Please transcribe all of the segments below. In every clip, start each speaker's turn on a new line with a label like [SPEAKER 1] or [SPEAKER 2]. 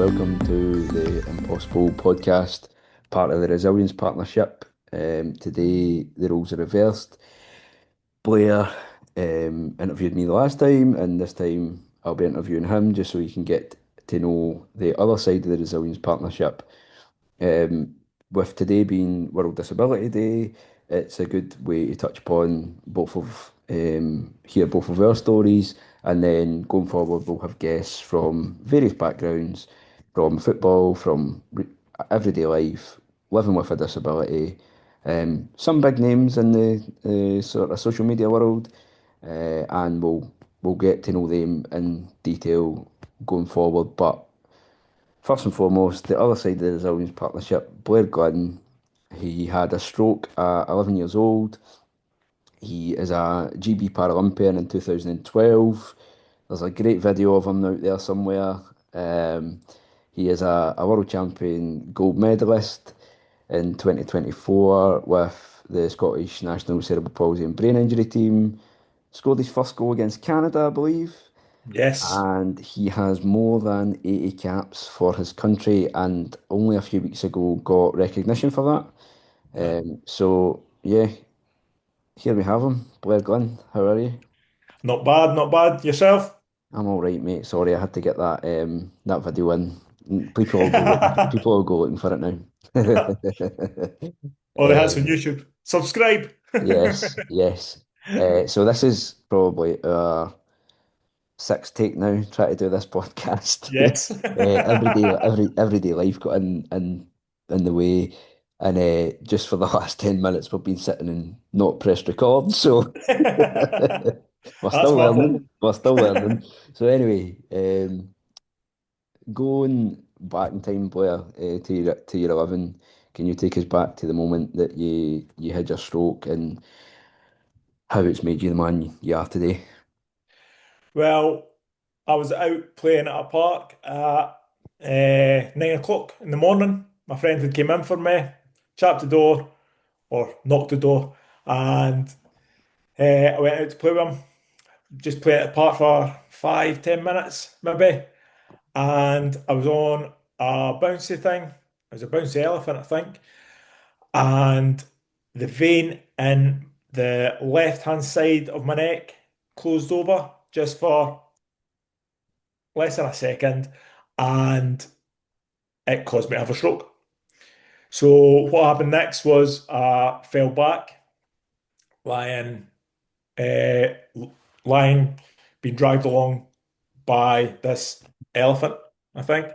[SPEAKER 1] welcome to the Impossible podcast, part of the Resilience Partnership. Today, the roles are reversed. Blair interviewed me the last time, and this time I'll be interviewing him just so you can get to know the other side of the Resilience Partnership. Um, with today being World Disability Day, it's a good way to touch upon hear both of our stories, and then going forward, we'll have guests from various backgrounds, from football, from everyday life, living with a disability, some big names in the sort of social media world, and we'll get to know them in detail going forward. But first and foremost, the other side of the Resilience Partnership, Blair Glynn, he had a stroke at 11 years old. He is a GB Paralympian in 2012. There's a great video of him out there somewhere. Um, he is a world champion gold medalist in 2024 with the Scottish National Cerebral Palsy and Brain Injury team. Scored his first goal against Canada, I believe,
[SPEAKER 2] Yes.
[SPEAKER 1] and he has more than 80 caps for his country, and only a few weeks ago got recognition for
[SPEAKER 2] Yeah.
[SPEAKER 1] that. So yeah, here we have him, Blair Glynn. How are you?
[SPEAKER 2] Not bad, not bad. Yourself?
[SPEAKER 1] I'm all right, mate. Sorry, I had to get that video in. People will go looking for it now.
[SPEAKER 2] Oh, the hats on
[SPEAKER 1] Um,
[SPEAKER 2] YouTube. Subscribe.
[SPEAKER 1] yes, yes. So this is probably our sixth take now, trying to do this podcast.
[SPEAKER 2] Yes.
[SPEAKER 1] Everyday life got in the way, and just for the last 10 minutes, we've been sitting and not pressed record. So we're
[SPEAKER 2] That's
[SPEAKER 1] still
[SPEAKER 2] my fault.
[SPEAKER 1] learning. We're still learning. So anyway, going back in time, Blair, to your 11, can you take us back to the moment that you had your stroke and how it's made you the man you are today?
[SPEAKER 2] Well, I was out playing at a park at 9 o'clock in the morning. My friend had came in for me, chapped the door or knocked the door, and I went out to play with him. Just playing at the park for 5, 10 minutes, maybe. And I was on a bouncy thing. It was a bouncy elephant, I think. And the vein in the left hand side of my neck closed over just for less than a second, and it caused me to have a stroke. So what happened next was I fell back, lying, uh, lying, being dragged along by this elephant, I think.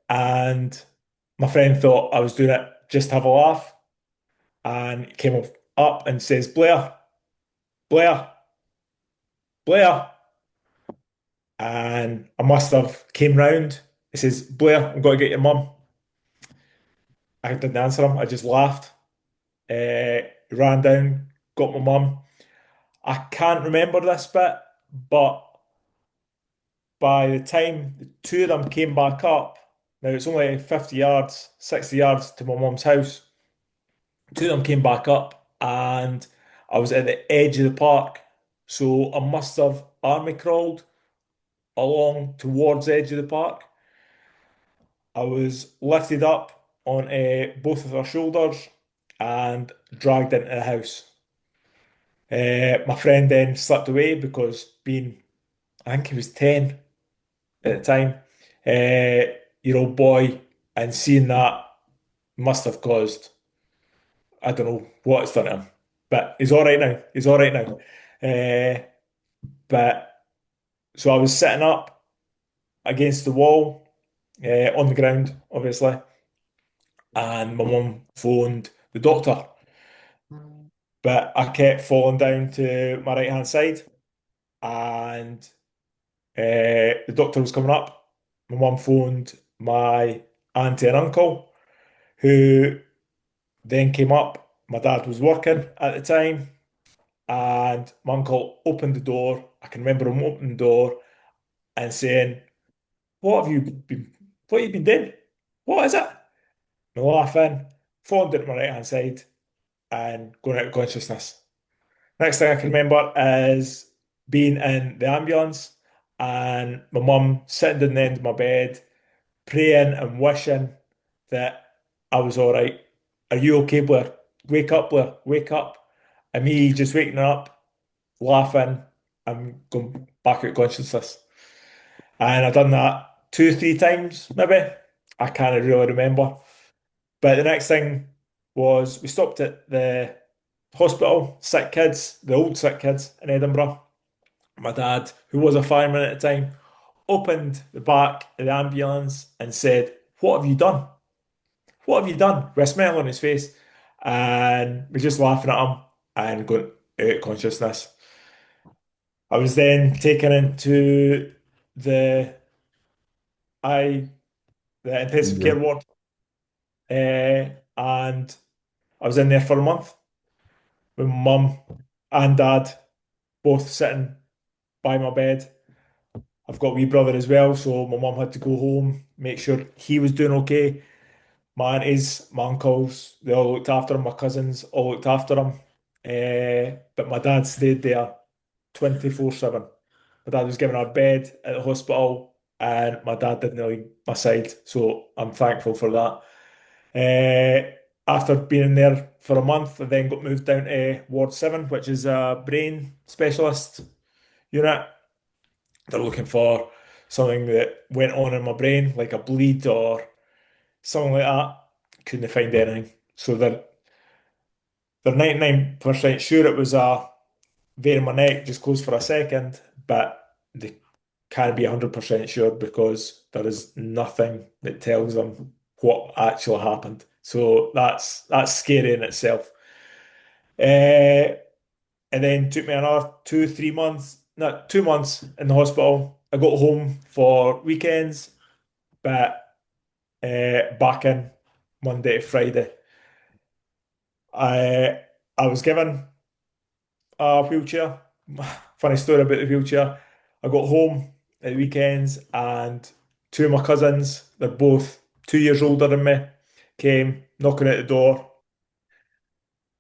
[SPEAKER 2] And my friend thought I was doing it just to have a laugh, and he came up and says, Blair, Blair, Blair. And I must have came round. He says, Blair, I'm going to get your mum. I didn't answer him. I just laughed. Ran down, got my mum. I can't remember this bit, but by the time the two of them came back up, now it's only 50 yards, 60 yards to my mum's house. Two of them came back up, and I was at the edge of the park. So I must have army crawled along towards the edge of the park. I was lifted up on both of our shoulders and dragged into the house. My friend then slipped away because being, I think he was 10 at the time, year old boy, and seeing that must have caused, I don't know what it's done to him, but he's all right now. He's all right now. Uh, but so I was sitting up against the wall, on the ground, obviously, and my mum phoned the doctor. But I kept falling down to my right hand side, and the doctor was coming up. My mum phoned my auntie and uncle, who then came up. My dad was working at the time, and my uncle opened the door. I can remember him opening the door and saying, "What have you been? What have you been doing? What is it?" And laughing, falling down to my right hand side, and going out of consciousness. Next thing I can remember is being in the ambulance and my mum sitting down the end of my bed, praying and wishing that I was all right. Are you okay, Blair? Wake up, Blair. Wake up. And me just waking up, laughing, and going back out consciousness. And I done that two, three times, maybe. I can't really remember. But the next thing was we stopped at the hospital, sick kids, the old sick kids in Edinburgh. My dad, who was a fireman at the time, opened the back of the ambulance and said, "What have you done? What have you done?" With a smile on his face. And we're just laughing at him and going out of consciousness. I was then taken into the I the intensive
[SPEAKER 1] Yeah.
[SPEAKER 2] care ward, and I was in there for a month with mum and dad both sitting by my bed. I've got a wee brother as well, so my mum had to go home, make sure he was doing okay. My aunties, my uncles, they all looked after him. My cousins all looked after him. But my dad stayed there 24/7. My dad was given a bed at the hospital, and my dad didn't leave my side, so I'm thankful for that. After being in there for a month, I then got moved down to Ward 7, which is a brain specialist unit. They're looking for something that went on in my brain, like a bleed or something like that. Couldn't find anything. So they're 99% sure it was a vein in my neck just closed for a second, but they can't be 100% sure because there is nothing that tells them what actually happened. So that's scary in itself. Uh, and then took me another 2, 3 months, not 2 months in the hospital. I got home for weekends, but back in Monday to Friday. I I was given a wheelchair. Funny story about the wheelchair. I got home at the weekends and two of my cousins, they're both 2 years older than me, came knocking at the door.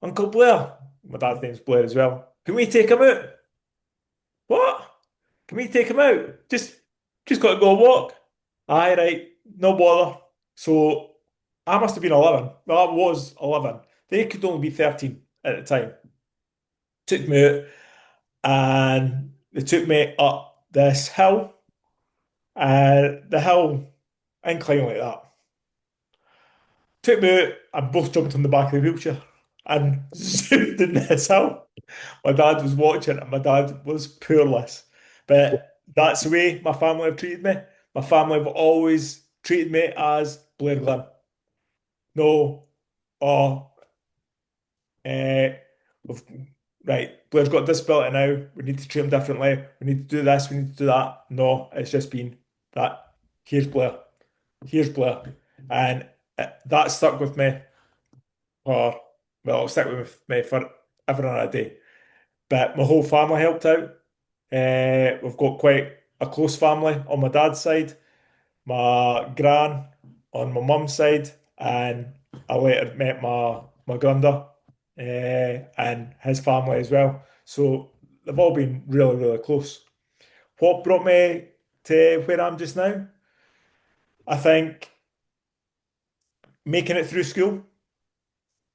[SPEAKER 2] Uncle Blair, my dad's name's Blair as well. Can we take him out? What? Can we take him out? Just got to go walk. Aye, right, no bother. So I must have been 11. Well, I was 11. They could only be 13 at the time. Took me out and they took me up this hill, and the hill incline like that. Took me out and both jumped on the back of the wheelchair and zoomed in this hill. My dad was watching and my dad was poorless. But that's the way my family have treated me. My family have always treated me as Blair Glynn. No, oh, eh, we've- right, Blair's got a disability now. We need to treat him differently. We need to do this. We need to do that. No, it's just been that. Here's Blair. Here's Blair. And that stuck with me for, well, it'll stick with me for ever and a day. But my whole family helped out. We've got quite a close family on my dad's side, my gran on my mum's side, and I later met my granddad and his family as well. So they've all been really, really close. What brought me to where I'm just now? I think making it through school,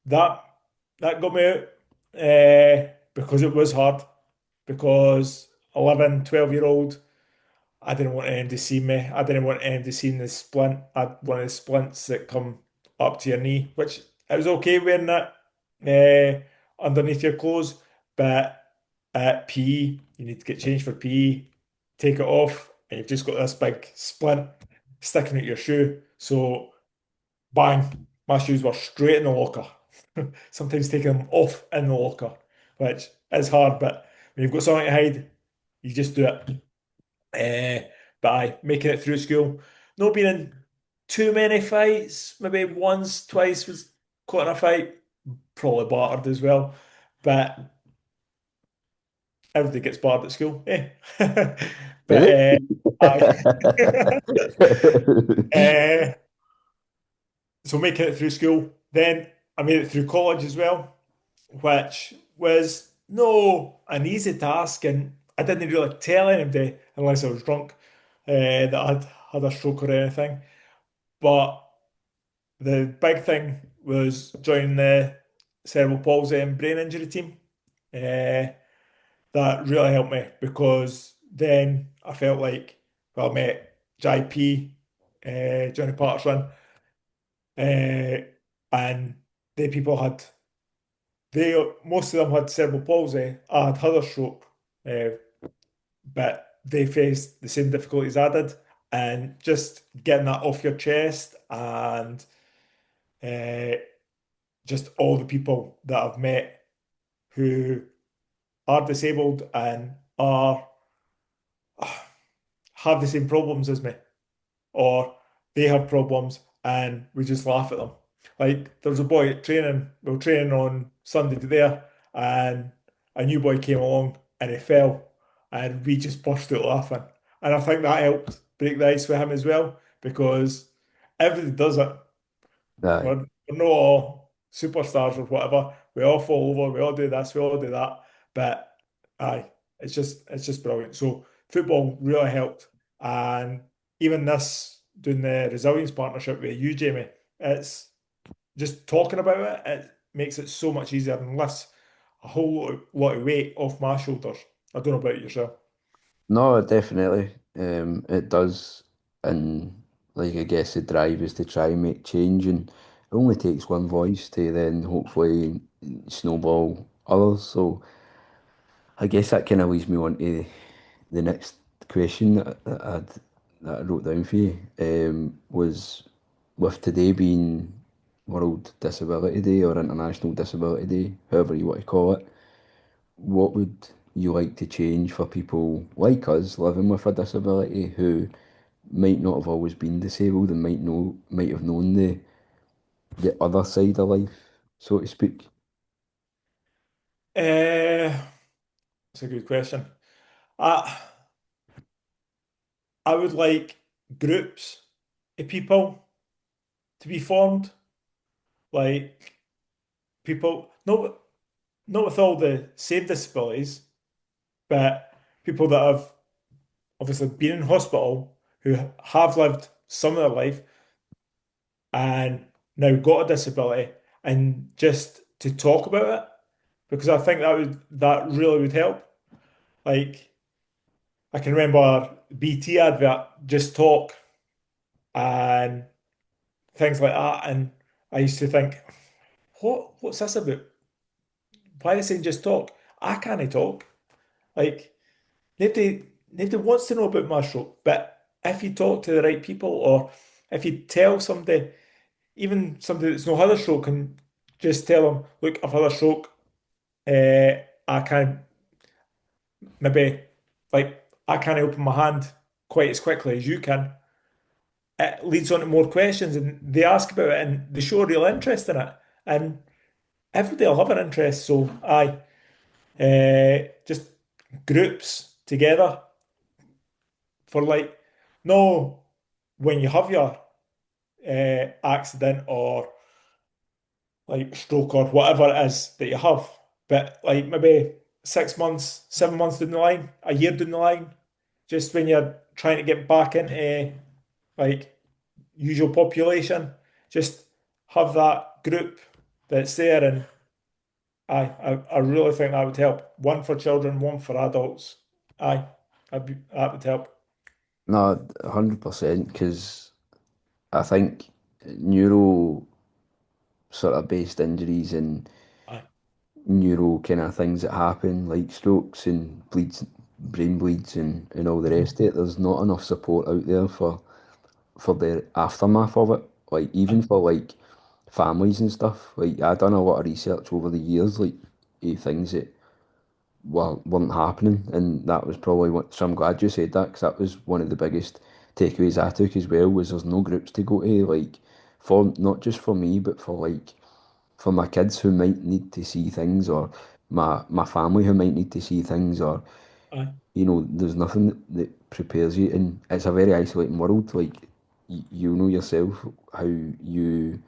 [SPEAKER 2] that that got me out because it was hard. Because 11, 12-year old, I didn't want anyone to see me. I didn't want anyone to see the splint. I had one of the splints that come up to your knee, which it was okay wearing that underneath your clothes. But at PE, you need to get changed for PE, take it off, and you've just got this big splint sticking out your shoe. So bang, my shoes were straight in the locker. Sometimes taking them off in the locker, which is hard, but when you've got something to hide, you just do it. But I making it through school, not being in too many fights, maybe once, twice was caught in a fight, probably battered as well. But everybody gets battered at school, eh?
[SPEAKER 1] Do
[SPEAKER 2] But
[SPEAKER 1] they?
[SPEAKER 2] I, uh, so making it through school, then I made it through college as well, which was no an easy task, and I didn't really tell anybody unless I was drunk that I'd had a stroke or anything. But the big thing was joining the cerebral palsy and brain injury team. Uh, that really helped me because then I felt like, well, I met JP, Johnny Patterson, and they people had, they most of them had cerebral palsy. I had a stroke, uh, but they faced the same difficulties I did. And just getting that off your chest and uh, just all the people that I've met who are disabled and are have the same problems as me, or they have problems and we just laugh at them. Like there was a boy at training, we were training on Sunday there, and a new boy came along and he fell, and we just burst out laughing. And I think that helped break the ice with him as well because everybody does it.
[SPEAKER 1] Aye.
[SPEAKER 2] We're not all superstars or whatever. We all fall over, we all do this, we all do that. But aye, it's just brilliant. So football really helped. And even this doing the resilience partnership with you, Jamie, it's just talking about it, it makes it so much easier and lifts a whole lot of weight off my shoulders. I don't know about yourself.
[SPEAKER 1] No, definitely. It does. And like I guess the drive is to try and make change and it only takes one voice to then hopefully snowball others. So I guess that kind of leads me on to the next question that I wrote down for you. Was with today being World Disability Day or International Disability Day, however you want to call it, what would you like to change for people like us living with a disability who might not have always been disabled and might have known the other side of life, so to speak?
[SPEAKER 2] Uh, it's a good question. I I would like groups of people to be formed, like people not with all the same disabilities, but people that have obviously been in hospital who have lived some of their life and now got a disability, and just to talk about it because I think that really would help. Like I can remember BT advert, just talk and things like that, and I used to think, what's this about? Why are they saying just talk? I can't talk. Like nobody wants to know about my stroke, but if you talk to the right people, or if you tell somebody, even somebody that's not had a stroke, and just tell them, look, I've had a stroke. I can't maybe like I can't open my hand quite as quickly as you can. It leads on to more questions, and they ask about it, and they show real interest in it, and everybody will have an interest. So, just groups together for like, no, when you have your accident or like stroke or whatever it is that you have, but like maybe 6 months, 7 months down the line, a year down the line, just when you're trying to get back into like usual population, just have that group that's there, and I really think that would help. One for children, one for adults. Aye, that would help.
[SPEAKER 1] No, 100%, because I think neuro sort of based injuries and
[SPEAKER 2] Aye,
[SPEAKER 1] neuro kind of things that happen, like strokes and bleeds, brain bleeds and all the rest of it, there's not enough support out there for the aftermath of it. Like
[SPEAKER 2] aye,
[SPEAKER 1] even for like families and stuff. Like I done a lot of research over the years, like things that weren't happening, and that was probably what. So I'm glad you said that because that was one of the biggest takeaways I took as well. Was there's no groups to go to, like for not just for me, but for my kids who might need to see things, or my family who might need to see things, or
[SPEAKER 2] aye,
[SPEAKER 1] there's nothing that prepares you, and it's a very isolating world. Like you know yourself how you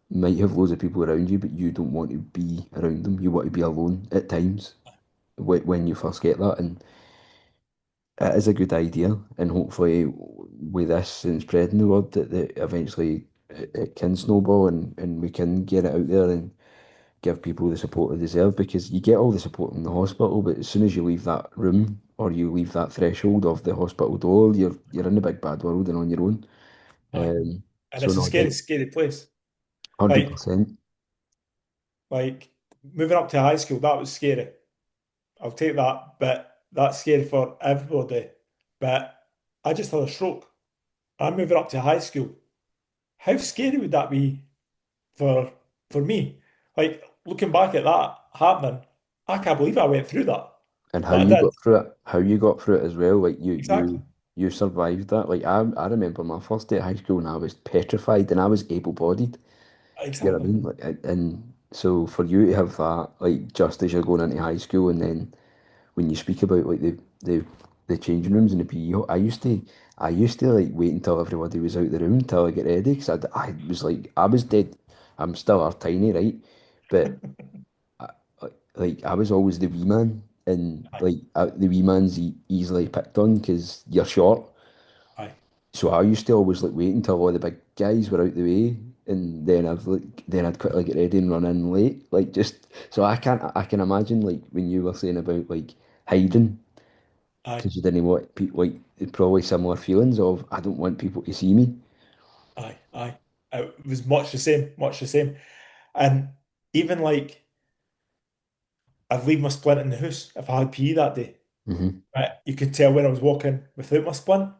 [SPEAKER 1] might have loads of people around you, but you don't want to be around them. You want to be alone at times when you first get that. it is a good idea, and hopefully with this and spreading the word that eventually it can snowball and we can get it out there and give people the support they deserve because you get all the support in the hospital, but as soon as you leave that room or you leave that threshold of the hospital door, you're in the big bad world and on your own.
[SPEAKER 2] Aye. And
[SPEAKER 1] So
[SPEAKER 2] it's a
[SPEAKER 1] no,
[SPEAKER 2] scary, scary place. Like,
[SPEAKER 1] 100%.
[SPEAKER 2] like moving up to high school, that was scary. I'll take that, but that's scary for everybody. But I just had a stroke. I'm moving up to high school. How scary would that be for for me? Like looking back at that happening, I can't believe I went through that.
[SPEAKER 1] And how
[SPEAKER 2] But
[SPEAKER 1] you
[SPEAKER 2] I did.
[SPEAKER 1] got through it, how you got through it as well. Like
[SPEAKER 2] Exactly.
[SPEAKER 1] you survived that. Like I remember my first day at high school and I was petrified and I was able-bodied. You know what I
[SPEAKER 2] Exactly.
[SPEAKER 1] mean? Like, and so for you to have that, like just as you're going into high school, and then when you speak about like the changing rooms and the PE, I used to like wait until everybody was out the room until I get ready because I was like I was dead. I'm still a tiny, right? But I, like I was always the wee man, and
[SPEAKER 2] Aye,
[SPEAKER 1] like the wee man's easily picked on because you're short.
[SPEAKER 2] aye,
[SPEAKER 1] So I used to always like wait until all the big guys were out the way, and then I'd quickly get ready and run in late. Like just so I can imagine like when you were saying about like hiding
[SPEAKER 2] aye,
[SPEAKER 1] because you didn't want people like probably similar feelings of I don't want people to see me.
[SPEAKER 2] aye. It was much the same, much the same. And even like I'd leave my splint in the house if I had PE that day.
[SPEAKER 1] Hmm.
[SPEAKER 2] But you could tell when I was walking without my splint.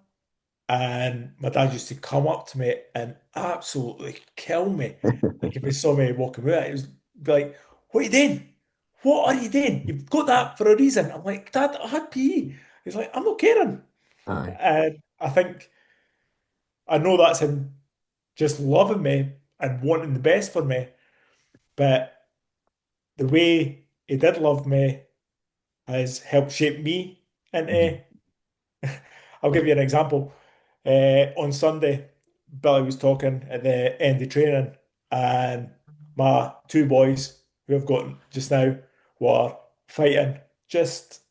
[SPEAKER 2] And my dad used to come up to me and absolutely kill me. Like if he saw me walking out, he was be like, "What are you doing? What are you doing? You've got that for a reason." I'm like, "Dad, I had PE." He's like, "I'm not caring."
[SPEAKER 1] Aye.
[SPEAKER 2] And I think I know that's him just loving me and wanting the best for me, but the way he did love me has helped shape me
[SPEAKER 1] Hmm.
[SPEAKER 2] into. I'll give you an example. On Sunday, Billy was talking at the end of training, and my two boys who I've got just now were fighting just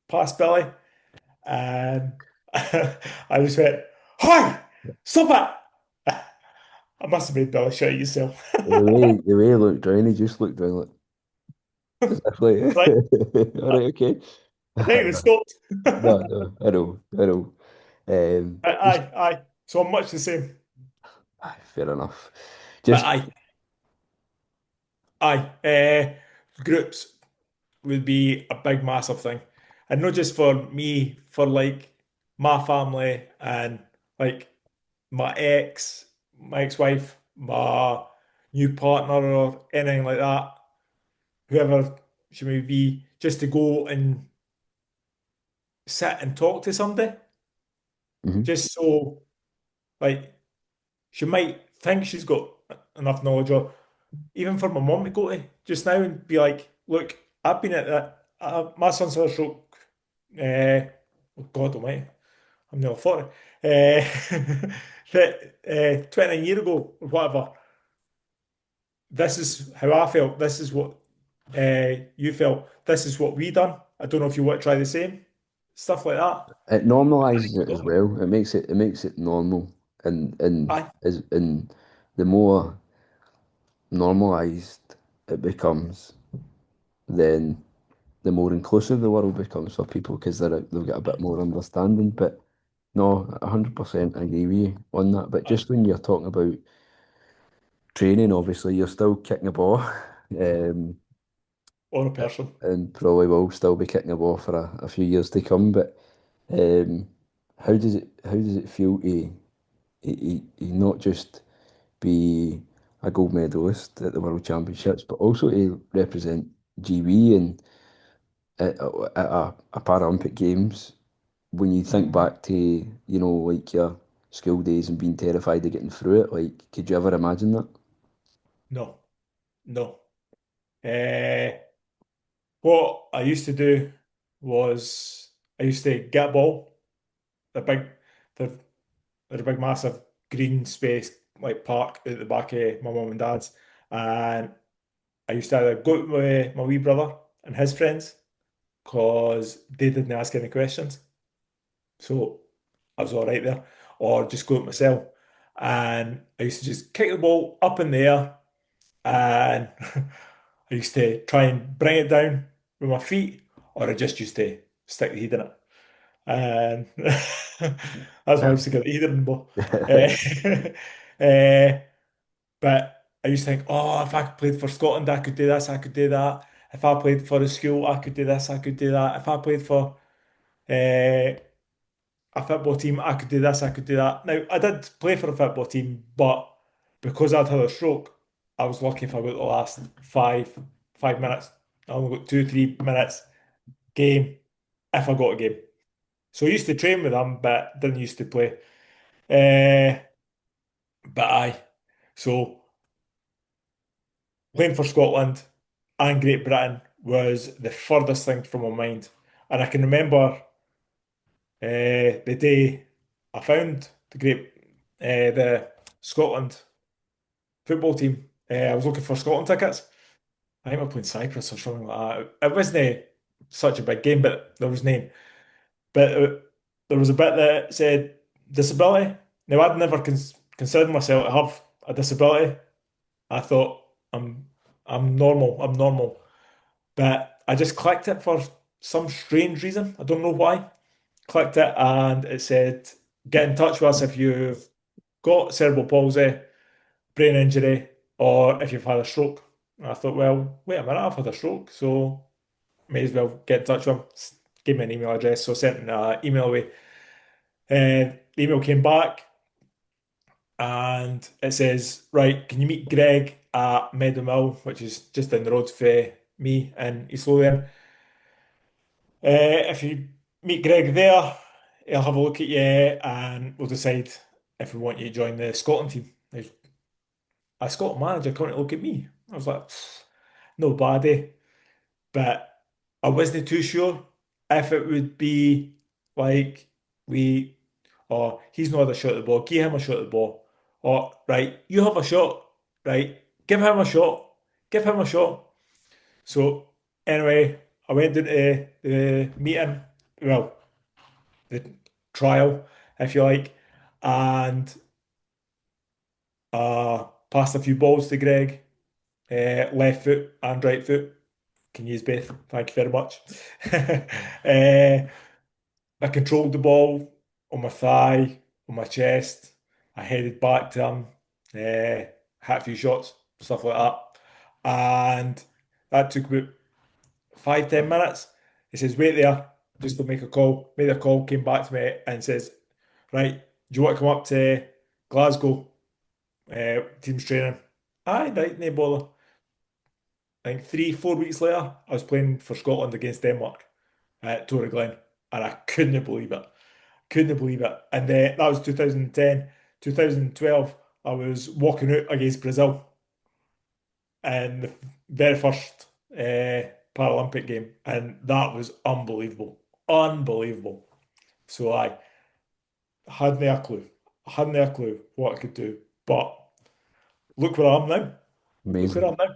[SPEAKER 2] past Billy, and I just went, "Hi, stop it!" I must have made Billy shit yourself.
[SPEAKER 1] The way he looked around, he just looked around like as if like
[SPEAKER 2] Like,
[SPEAKER 1] all right, okay.
[SPEAKER 2] I think it stopped.
[SPEAKER 1] No, no, I know. Just
[SPEAKER 2] Aye. So I'm much the same.
[SPEAKER 1] fair enough.
[SPEAKER 2] But
[SPEAKER 1] Just
[SPEAKER 2] aye. Groups would be a big, massive thing. And not just for me, for like my family and like my ex-wife, my new partner, or anything like that, whoever she may be, just to go and sit and talk to somebody,
[SPEAKER 1] mhm.
[SPEAKER 2] just so like she might think she's got enough knowledge, or even for my mum to go to just now and be like, look, I've been at that. My son's had a stroke. Oh God Almighty, I'm nearly 40. That 29 years ago or whatever. This is how I felt. This is what you felt. This is what we done. I don't know if you want to try the same stuff like that.
[SPEAKER 1] It
[SPEAKER 2] I
[SPEAKER 1] normalizes
[SPEAKER 2] think it's
[SPEAKER 1] it as
[SPEAKER 2] awesome.
[SPEAKER 1] well. It makes it normal,
[SPEAKER 2] Aye,
[SPEAKER 1] and the more normalized it becomes, then the more inclusive the world becomes for people because they've got a bit
[SPEAKER 2] aye,
[SPEAKER 1] more understanding. But no, 100% agree with you on that. But
[SPEAKER 2] aye.
[SPEAKER 1] just when you're talking about training, obviously you're still kicking a ball, um,
[SPEAKER 2] Or a person.
[SPEAKER 1] and probably will still be kicking a ball for a few years to come. But um, how does it feel to not just be a gold medalist at the World Championships, but also to represent GB and at a Paralympic Games? When you think back to, you know, like your school days and being terrified of getting through it, like, could you ever imagine that?
[SPEAKER 2] No, no. Uh, what I used to do was I used to get a ball, the big, the, the big massive green space like park at the back of my mum and dad's, and I used to either go with my wee brother and his friends because they didn't ask any questions. So I was all right there. Or just go out myself. And I used to just kick the ball up in the air and I used to try and bring it down with my feet, or I just used to stick the head in it. And that's why I used to get the header in the ball. Uh, but I used to think, oh, if I played for Scotland, I could do this, I could do that. If I played for a school, I could do this, I could do that. If I played for uh, a football team, I could do this, I could do that. Now, I did play for a football team, but because I'd had a stroke, I was lucky if I got the last 5 minutes. I only got 2, 3 minutes game if I got a game. So I used to train with them, but didn't used to play. Uh, but aye, so playing for Scotland and Great Britain was the furthest thing from my mind. And I can remember the day I found the Scotland football team. I was looking for Scotland tickets. I think we were playing Cyprus or something like that. It wasn't such a big game, but there was none. But there was a bit that said disability. Now, I'd never considered myself to have a disability. I thought I'm normal. I'm normal. But I just clicked it for some strange reason. I don't know why. Clicked it and it said, get in touch with us if you've got cerebral palsy, brain injury, or if you've had a stroke. And I thought, well, wait a minute, I've had a stroke, so may as well get in touch with them. Gave me an email address, so I sent an email away. The email came back and it says, right, can you meet Greg at Meadowmill, which is just down the road for me in East Lothian. If you meet Greg there, he'll have a look at you and we'll decide if we want you to join the Scotland team. Now, a Scotland manager coming to look at me. I was like, no baddie. But I wasn't too sure if it would be like we, or he's not had a shot at the ball, give him a shot at the ball. Or, right, you have a shot, right, give him a shot, give him a shot. So, anyway, I went into the meeting, well, the trial, if you like, and passed a few balls to Greg, left foot and right foot. Can use both. Thank you very much. I controlled the ball on my thigh, on my chest. I headed back to him, had a few shots, stuff like that. And that took about 5, 10 minutes. He says, wait there, just to make a call. Made a call, came back to me and says, right, do you want to come up to Glasgow, team's training? Aye, right, no bother. I think 3, 4 weeks later, I was playing for Scotland against Denmark at Torre Glen, and I couldn't believe it. Couldn't believe it. And that was 2010. 2012, I was walking out against Brazil in the very first Paralympic game, and that was unbelievable. Unbelievable. So I had no clue. I had no clue what I could do. But look where I am now. Look where I
[SPEAKER 1] Amazing.
[SPEAKER 2] am now.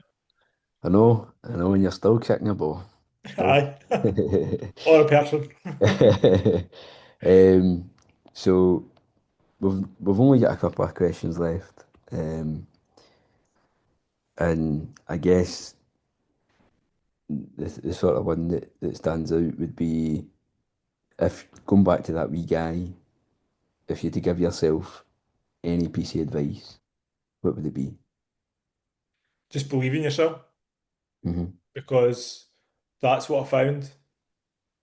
[SPEAKER 1] I know, and you're still kicking a ball. Still.
[SPEAKER 2] Aye. Or a person.
[SPEAKER 1] Um, so we've only got a couple of questions left. And I guess the sort of one that stands out would be if going back to that wee guy, if you had to give yourself any piece of advice, what would it be?
[SPEAKER 2] Just believe in yourself
[SPEAKER 1] Hmm.
[SPEAKER 2] because that's what I found.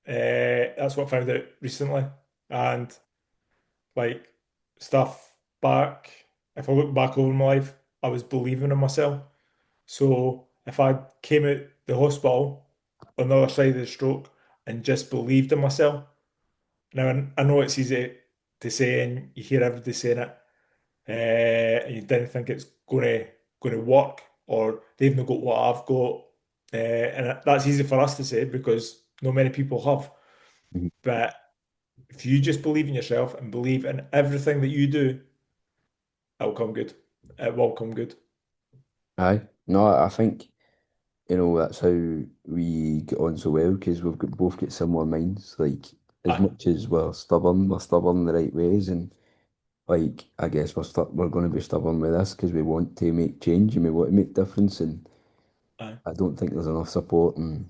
[SPEAKER 2] That's what I found out recently. And like stuff back, if I look back over my life, I was believing in myself. So if I came out the hospital on the other side of the stroke and just believed in myself, now I know it's easy to say and you hear everybody saying it, and you didn't think it's gonna work or they've not got what I've got, and that's easy for us to say because not many people have. But if you just believe in yourself and believe in everything that you do, it'll come good. It will come good.
[SPEAKER 1] Aye. No, I think, that's how we get on so well because we've both got similar minds. Like, as
[SPEAKER 2] aye,
[SPEAKER 1] much as we're stubborn in the right ways, and like I guess we're going to be stubborn with this because we want to make change and we want to make difference, and
[SPEAKER 2] aye,
[SPEAKER 1] I don't think there's enough support and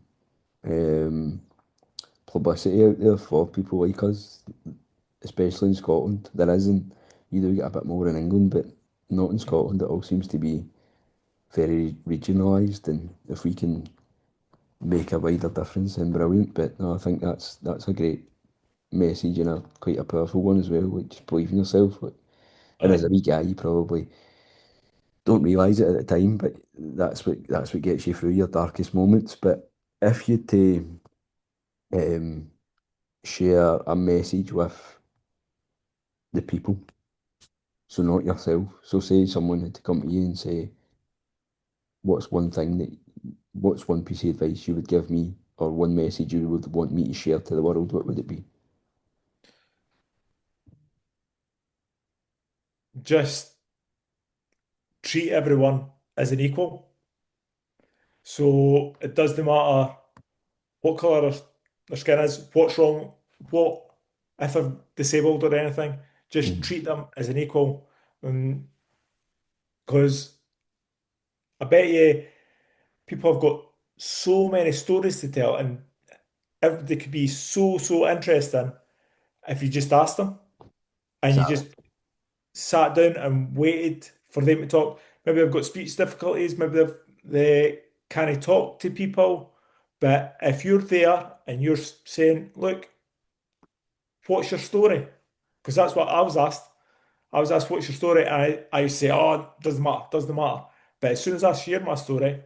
[SPEAKER 1] um, publicity out there for people like us, especially in Scotland. There is, and you do get a bit more in England, but not in Scotland. It all seems to be very regionalised, and if we can make a wider difference, then brilliant. But no, I think that's a great message and a quite a powerful one as well. Like just believe in yourself. Like, and as
[SPEAKER 2] aye.
[SPEAKER 1] a wee guy, you probably don't realise it at the time, but that's what gets you through your darkest moments. But if you to um, share a message with the people, so not yourself. So say someone had to come to you and say, what's one thing that, what's one piece of advice you would give me, or one message you would want me to share to the world, what would it be?
[SPEAKER 2] Just treat everyone as an equal. So it doesn't matter what colour their skin is, what's wrong, what if they're disabled or anything. Just
[SPEAKER 1] Mhm.
[SPEAKER 2] treat them as an equal. Because I bet you people have got so many stories to tell, and everybody could be so interesting if you just asked them and you
[SPEAKER 1] Exactly.
[SPEAKER 2] just sat down and waited for them to talk. Maybe they've got speech difficulties, maybe they can't talk to people. But if you're there and you're saying, look, what's your story? Because that's what I was asked. I was asked, what's your story? And I say, oh, doesn't matter, doesn't matter. But as soon as I share my story,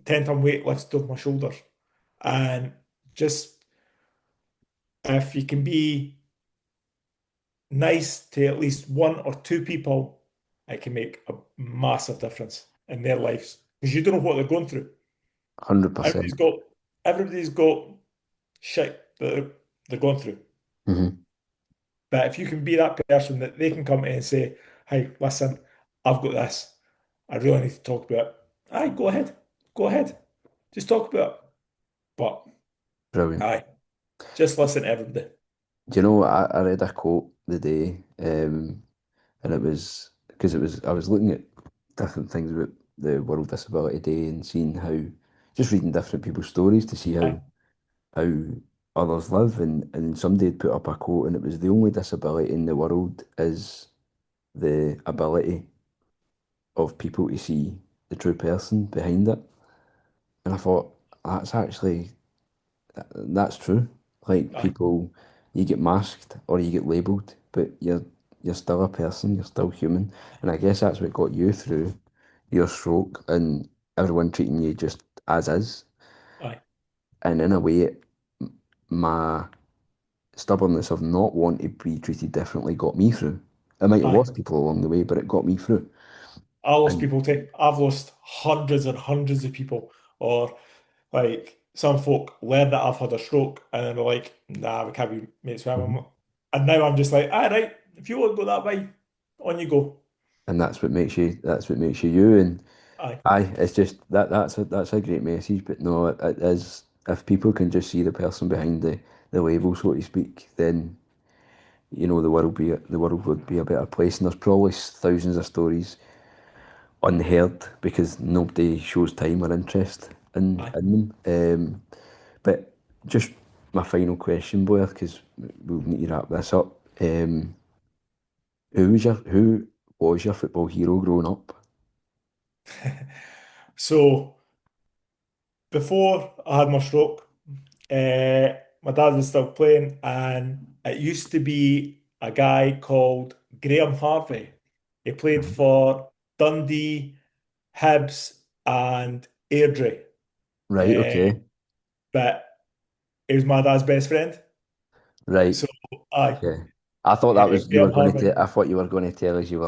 [SPEAKER 2] 10 ton weight lifted off my shoulders. And just if you can be nice to at least one or two people, it can make a massive difference in their lives because you don't know what they're going through. Everybody's
[SPEAKER 1] 100%.
[SPEAKER 2] got everybody's got shit that they're going through.
[SPEAKER 1] Hmm.
[SPEAKER 2] But if you can be that person that they can come in and say, "Hey, listen, I've got this. I really need to talk about it." Aye, go ahead, just talk about it. But
[SPEAKER 1] Brilliant.
[SPEAKER 2] aye, just listen to everybody.
[SPEAKER 1] Do you know, I read a quote the day, and it was because I was looking at different things about the World Disability Day and seeing how, just reading different people's stories to see
[SPEAKER 2] Aye,
[SPEAKER 1] how others live, and somebody had put up a quote, and it was the only disability in the world is the ability of people to see the true person behind it. And I thought that's actually that's true. Like
[SPEAKER 2] aye,
[SPEAKER 1] people, you get masked or you get labelled, but you're still a person, you're still human. And I guess that's what got you through your stroke and everyone treating you just as is.
[SPEAKER 2] aye,
[SPEAKER 1] And in a way, my stubbornness of not wanting to be treated differently got me through. I might have
[SPEAKER 2] aye.
[SPEAKER 1] lost people along the way, but it got me through.
[SPEAKER 2] I lost
[SPEAKER 1] And
[SPEAKER 2] people too. I've lost hundreds and hundreds of people. Or like some folk learn that I've had a stroke and then they're like, nah, we can't be mates with him.
[SPEAKER 1] Mhm.
[SPEAKER 2] And now I'm just like, all right, if you want to go that way, on you go.
[SPEAKER 1] And that's what makes you you. And
[SPEAKER 2] Aye,
[SPEAKER 1] aye, it's just that's a great message. But no, it is, if people can just see the person behind the label, so to speak, then the world would be a better place. And there's probably thousands of stories unheard because nobody shows time or interest
[SPEAKER 2] aye.
[SPEAKER 1] in them. But just my final question, Blair, because we'll need to wrap this up. Who was your football hero growing up?
[SPEAKER 2] So before I had my stroke, my dad was still playing, and it used to be a guy called Graham Harvey. He played
[SPEAKER 1] Mhm.
[SPEAKER 2] for Dundee, Hibs, and Airdrie.
[SPEAKER 1] Right.
[SPEAKER 2] Uh,
[SPEAKER 1] Okay.
[SPEAKER 2] but he was my dad's best friend.
[SPEAKER 1] Right.
[SPEAKER 2] So, aye,
[SPEAKER 1] Okay. I thought that was you were
[SPEAKER 2] Graham
[SPEAKER 1] going
[SPEAKER 2] Harvey.
[SPEAKER 1] to. I thought you were going to tell us you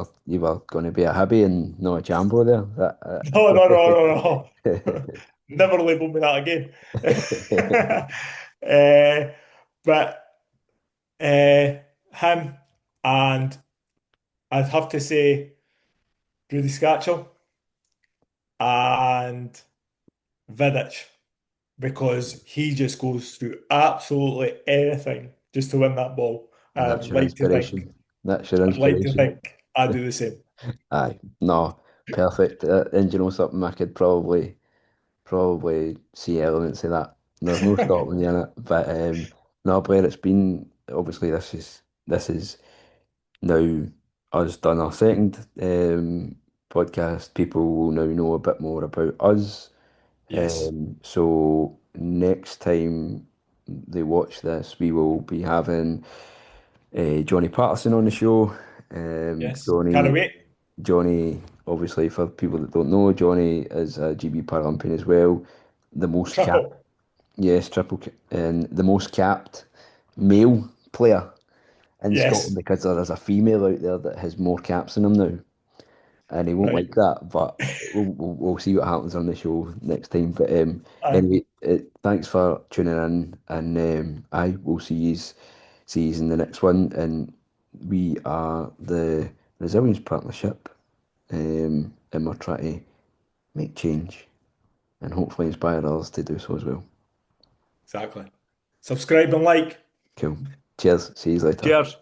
[SPEAKER 1] were going to be a Hibby and not a Jambo there.
[SPEAKER 2] No, no, no, no, no. Never label me that again. uh, but him and I'd have to say Rudy Scatchell and Vidic. because he just goes through absolutely anything just to win that ball.
[SPEAKER 1] And that's your inspiration. That's your
[SPEAKER 2] I'd like to
[SPEAKER 1] inspiration.
[SPEAKER 2] think I do the same.
[SPEAKER 1] Aye, no, perfect. And you know something, I could probably see elements of that. There's no stopping you in it, but no, Blair, it's been obviously this is now us done our second podcast. People will now know a bit more about us.
[SPEAKER 2] Yes.
[SPEAKER 1] So next time they watch this, we will be having Johnny Patterson on the show. Um,
[SPEAKER 2] Yes. Can't
[SPEAKER 1] Johnny,
[SPEAKER 2] wait.
[SPEAKER 1] Johnny, obviously for people that don't know, Johnny is a GB Paralympian as well. The most capped,
[SPEAKER 2] Triple.
[SPEAKER 1] yes, and the most capped male player in Scotland
[SPEAKER 2] Yes.
[SPEAKER 1] because there is a female out there that has more caps than him now, and he won't
[SPEAKER 2] Right.
[SPEAKER 1] like that. But we'll see what happens on the show next time. But
[SPEAKER 2] Aye.
[SPEAKER 1] anyway, thanks for tuning in, and I will see you in the next one. And we are the Resilience Partnership, and we're trying to make change and hopefully inspire others to do so as well.
[SPEAKER 2] Exactly. Subscribe and like.
[SPEAKER 1] Cool. Cheers. See you later.
[SPEAKER 2] Cheers.